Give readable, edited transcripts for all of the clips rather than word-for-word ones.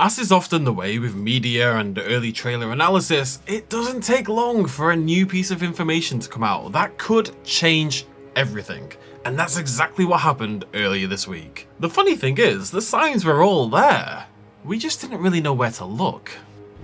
As is often the way with media and early trailer analysis, it doesn't take long for a new piece of information to come out that could change everything. And that's exactly what happened earlier this week. The funny thing is, the signs were all there. We just didn't really know where to look.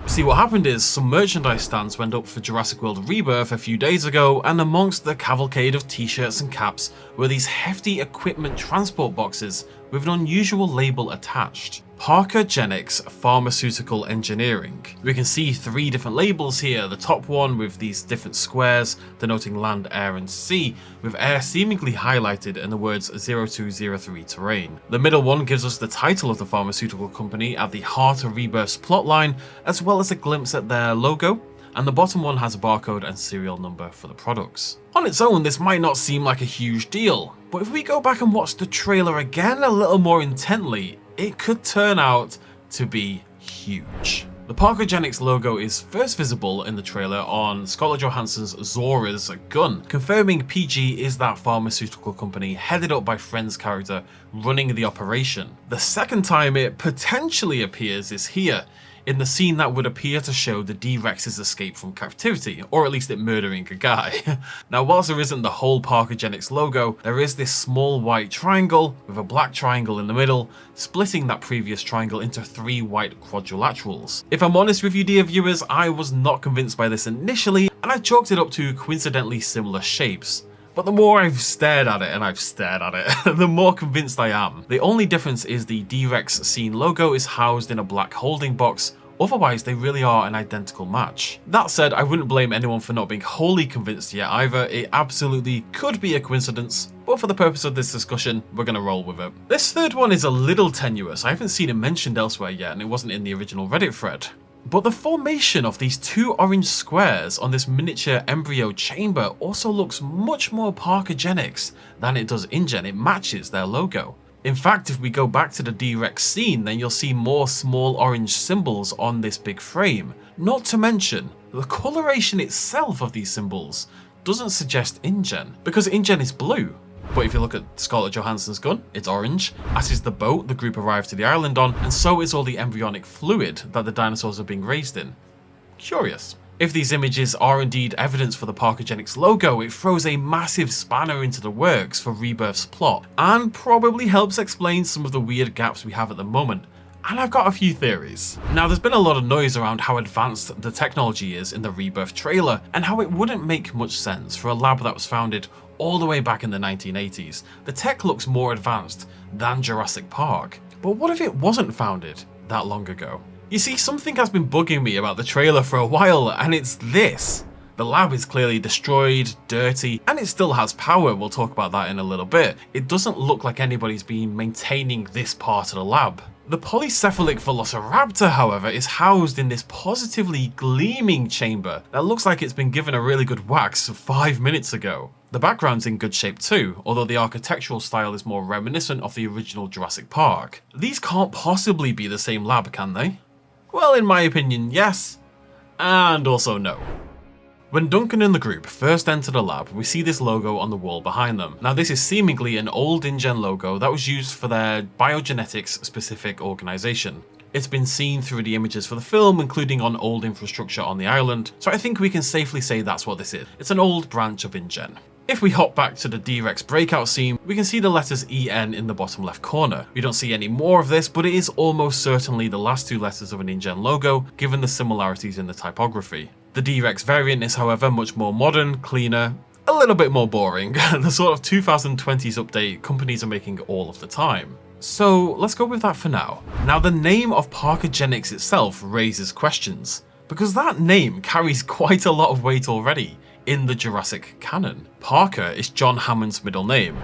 See, what happened is some merchandise stands went up for Jurassic World Rebirth a few days ago, and amongst the cavalcade of t-shirts and caps were these hefty equipment transport boxes with an unusual label attached. Parkergenics Pharmaceutical Engineering. We can see 3 different labels here, the top one with these different squares denoting land, air and sea, with air seemingly highlighted and the words 0203 terrain. The middle one gives us the title of the pharmaceutical company at the heart of Rebirth's plotline, as well as a glimpse at their logo, and the bottom one has a barcode and serial number for the products. On its own, this might not seem like a huge deal, but if we go back and watch the trailer again a little more intently, it could turn out to be huge. The Parkergenics logo is first visible in the trailer on Scarlett Johansson's Zora's gun, confirming PG is that pharmaceutical company headed up by Friend's character running the operation. The second time it potentially appears is here, in the scene that would appear to show the D-Rex's escape from captivity, or at least it murdering a guy. Now, whilst there isn't the whole Parkergenics logo, there is this small white triangle with a black triangle in the middle, splitting that previous triangle into 3 white quadrilaterals. If I'm honest with you, dear viewers, I was not convinced by this initially, and I chalked it up to coincidentally similar shapes. But the more I've stared at it, and I've stared at it, the more convinced I am. The only difference is the D-Rex scene logo is housed in a black holding box, otherwise they really are an identical match. That said, I wouldn't blame anyone for not being wholly convinced yet either. It absolutely could be a coincidence, but for the purpose of this discussion, we're going to roll with it. This third one is a little tenuous. I haven't seen it mentioned elsewhere yet, and it wasn't in the original Reddit thread. But the formation of these 2 orange squares on this miniature embryo chamber also looks much more Parkergenics than it does InGen. It matches their logo. In fact, if we go back to the D-Rex scene, then you'll see more small orange symbols on this big frame. Not to mention, the coloration itself of these symbols doesn't suggest InGen, because InGen is blue. But if you look at Scarlett Johansson's gun, it's orange, as is the boat the group arrived to the island on, and so is all the embryonic fluid that the dinosaurs are being raised in. Curious. If these images are indeed evidence for the Parkergenics logo, it throws a massive spanner into the works for Rebirth's plot, and probably helps explain some of the weird gaps we have at the moment. And I've got a few theories. Now, there's been a lot of noise around how advanced the technology is in the Rebirth trailer, and how it wouldn't make much sense for a lab that was founded all the way back in the 1980s. The tech looks more advanced than Jurassic Park. But what if it wasn't founded that long ago? You see, something has been bugging me about the trailer for a while, and it's this. The lab is clearly destroyed, dirty, and it still has power. We'll talk about that in a little bit. It doesn't look like anybody's been maintaining this part of the lab. The polycephalic velociraptor, however, is housed in this positively gleaming chamber that looks like it's been given a really good wax 5 minutes ago. The background's in good shape too, although the architectural style is more reminiscent of the original Jurassic Park. These can't possibly be the same lab, can they? Well, in my opinion, yes, and also no. When Duncan and the group first enter the lab, we see this logo on the wall behind them. Now, this is seemingly an old InGen logo that was used for their biogenetics specific organization. It's been seen through the images for the film, including on old infrastructure on the island, so I think we can safely say that's what this is. It's an old branch of InGen. If we hop back to the D-Rex breakout scene, we can see the letters EN in the bottom left corner. We don't see any more of this, but it is almost certainly the last 2 letters of an InGen logo, given the similarities in the typography. The D-Rex variant is, however, much more modern, cleaner, a little bit more boring, the sort of 2020s update companies are making all of the time. So let's go with that for now. Now, the name of Parkergenics itself raises questions, because that name carries quite a lot of weight already in the Jurassic canon. Parker is John Hammond's middle name.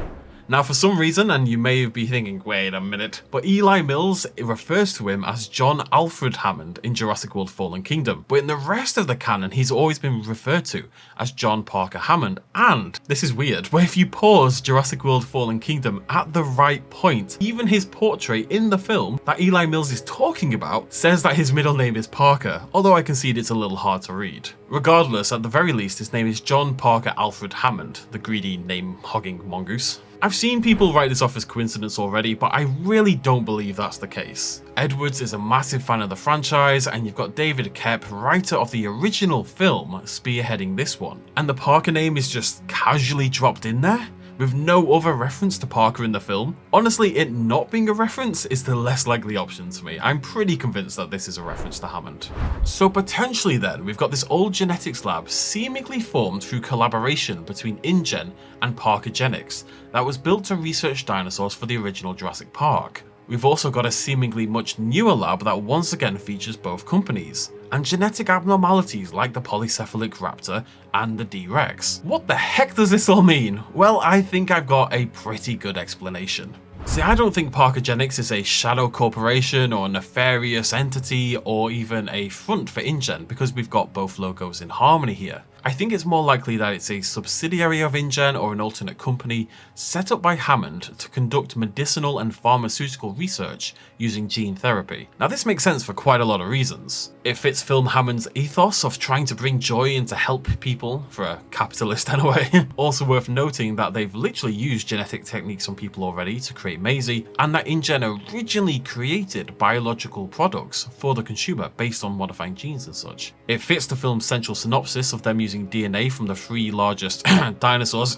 Now, for some reason, and you may be thinking, wait a minute, but Eli Mills refers to him as John Alfred Hammond in Jurassic World Fallen Kingdom, but in the rest of the canon, he's always been referred to as John Parker Hammond, and, this is weird, but if you pause Jurassic World Fallen Kingdom at the right point, even his portrait in the film that Eli Mills is talking about says that his middle name is Parker, although I concede it's a little hard to read. Regardless, at the very least, his name is John Parker Alfred Hammond, the greedy name-hogging mongoose. I've seen people write this off as coincidence already, but I really don't believe that's the case. Edwards is a massive fan of the franchise, and you've got David Koepp, writer of the original film, spearheading this one. And the Parker name is just casually dropped in there, with no other reference to Parker in the film. Honestly, it not being a reference is the less likely option to me. I'm pretty convinced that this is a reference to Hammond. So potentially then, we've got this old genetics lab seemingly formed through collaboration between InGen and Parkergenics that was built to research dinosaurs for the original Jurassic Park. We've also got a seemingly much newer lab that once again features both companies, and genetic abnormalities like the polycephalic raptor and the D-Rex. What the heck does this all mean? Well, I think I've got a pretty good explanation. See, I don't think Parkergenics is a shadow corporation or a nefarious entity or even a front for InGen, because we've got both logos in harmony here. I think it's more likely that it's a subsidiary of InGen or an alternate company set up by Hammond to conduct medicinal and pharmaceutical research using gene therapy. Now this makes sense for quite a lot of reasons. It fits film Hammond's ethos of trying to bring joy and to help people, for a capitalist anyway. Also worth noting that they've literally used genetic techniques on people already to create Maisie, and that InGen originally created biological products for the consumer based on modifying genes and such. It fits the film's central synopsis of them using DNA from the 3 largest dinosaurs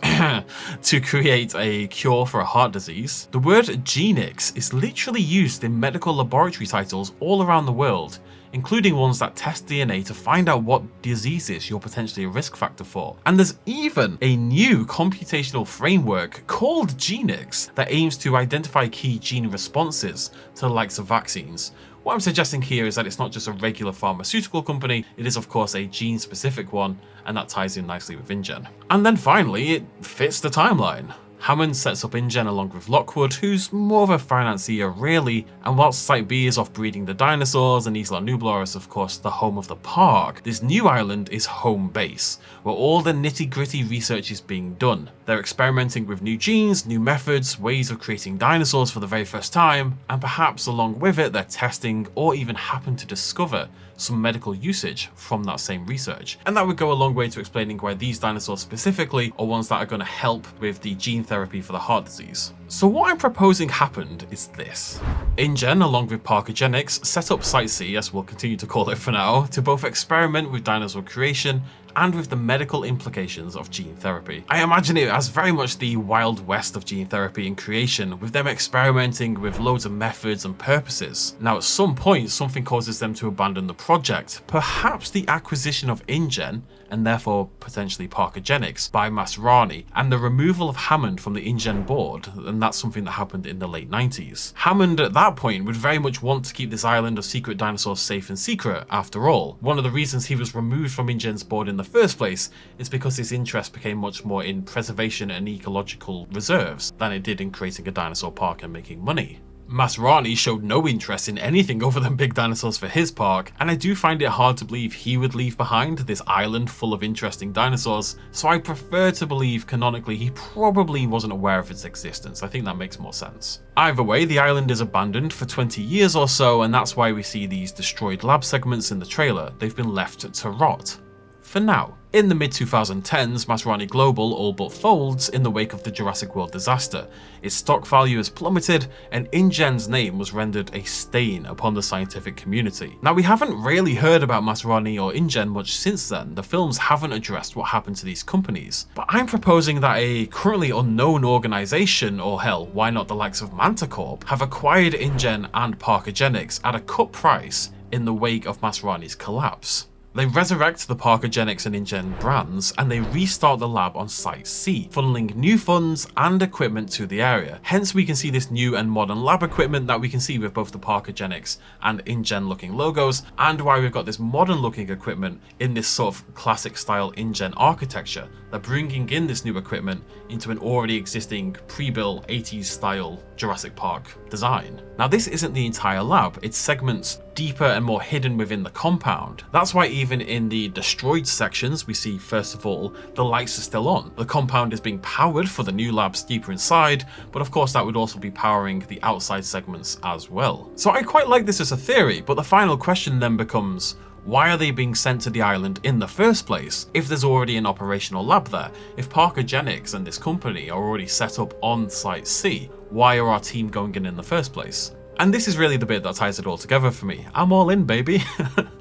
to create a cure for a heart disease. The word genix is literally used in medical laboratory titles all around the world, including ones that test DNA to find out what diseases you're potentially a risk factor for. And there's even a new computational framework called Genix that aims to identify key gene responses to the likes of vaccines. What I'm suggesting here is that it's not just a regular pharmaceutical company, it is of course a gene-specific one, and that ties in nicely with InGen. And then finally, it fits the timeline. Hammond sets up InGen along with Lockwood, who's more of a financier really, and whilst Site B is off breeding the dinosaurs and Isla Nublar is of course the home of the park, this new island is home base, where all the nitty-gritty research is being done. They're experimenting with new genes, new methods, ways of creating dinosaurs for the very first time, and perhaps along with it they're testing or even happen to discover some medical usage from that same research. And that would go a long way to explaining why these dinosaurs specifically are ones that are going to help with the gene therapy for the heart disease. So what I'm proposing happened is this. InGen, along with Parkergenics, set up Site C, as we'll continue to call it for now, to both experiment with dinosaur creation and with the medical implications of gene therapy. I imagine it as very much the Wild West of gene therapy and creation, with them experimenting with loads of methods and purposes. Now at some point, something causes them to abandon the project, perhaps the acquisition of InGen, and therefore potentially Parkergenics, by Masrani, and the removal of Hammond from the InGen board, and that's something that happened in the late 90s. Hammond at that point would very much want to keep this island of secret dinosaurs safe and secret, after all. One of the reasons he was removed from InGen's board in the first place is because his interest became much more in preservation and ecological reserves than it did in creating a dinosaur park and making money. Masrani showed no interest in anything other than big dinosaurs for his park, and I do find it hard to believe he would leave behind this island full of interesting dinosaurs, so I prefer to believe canonically he probably wasn't aware of its existence. I think that makes more sense. Either way, the island is abandoned for 20 years or so, and that's why we see these destroyed lab segments in the trailer. They've been left to rot. For now. In the mid-2010s, Masrani Global all but folds in the wake of the Jurassic World disaster. Its stock value has plummeted, and InGen's name was rendered a stain upon the scientific community. Now, we haven't really heard about Masrani or InGen much since then. The films haven't addressed what happened to these companies. But I'm proposing that a currently unknown organization, or hell, why not the likes of Manticorp, have acquired InGen and Parkergenics at a cut price in the wake of Masrani's collapse. They resurrect the Parkergenics and InGen brands, and they restart the lab on Site C, funneling new funds and equipment to the area. Hence we can see this new and modern lab equipment that we can see with both the Parkergenics and InGen looking logos, and why we've got this modern looking equipment in this sort of classic style InGen architecture. They're bringing in this new equipment into an already existing pre-built 80s style Jurassic Park design. Now this isn't the entire lab, it's segments deeper and more hidden within the compound. That's why even in the destroyed sections we see, first of all, the lights are still on. The compound is being powered for the new labs deeper inside, but of course that would also be powering the outside segments as well. So I quite like this as a theory, but the final question then becomes, Why are they being sent to the island in the first place if there's already an operational lab there? If Parkergenics and this company are already set up on Site C, why are our team going in the first place? And this is really the bit that ties it all together for me. I'm all in, baby.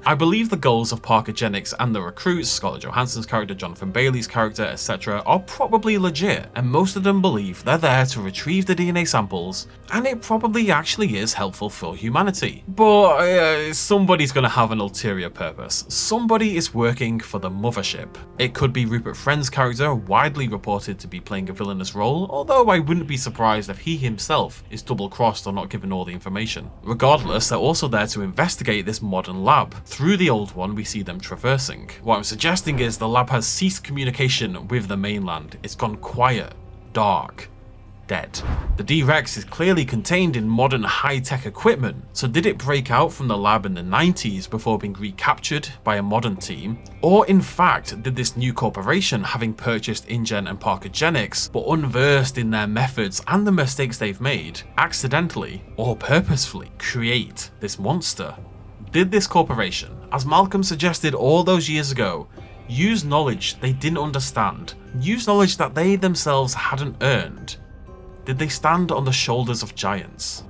I believe the goals of Parkergenics and the recruits, Scarlett Johansson's character, Jonathan Bailey's character, etc. are probably legit, and most of them believe they're there to retrieve the DNA samples, and it probably actually is helpful for humanity. But somebody's gonna have an ulterior purpose. Somebody is working for the mothership. It could be Rupert Friend's character, widely reported to be playing a villainous role, although I wouldn't be surprised if he himself is double-crossed or not given all the information. Regardless, they're also there to investigate this modern lab. Through the old one we see them traversing. What I'm suggesting is the lab has ceased communication with the mainland. It's gone quiet, dark, dead. The D-Rex is clearly contained in modern high-tech equipment, so did it break out from the lab in the 90s before being recaptured by a modern team? Or in fact, did this new corporation, having purchased InGen and Parkergenics, but unversed in their methods and the mistakes they've made, accidentally or purposefully create this monster? Did this corporation, as Malcolm suggested all those years ago, use knowledge they didn't understand, use knowledge that they themselves hadn't earned? Did they stand on the shoulders of giants?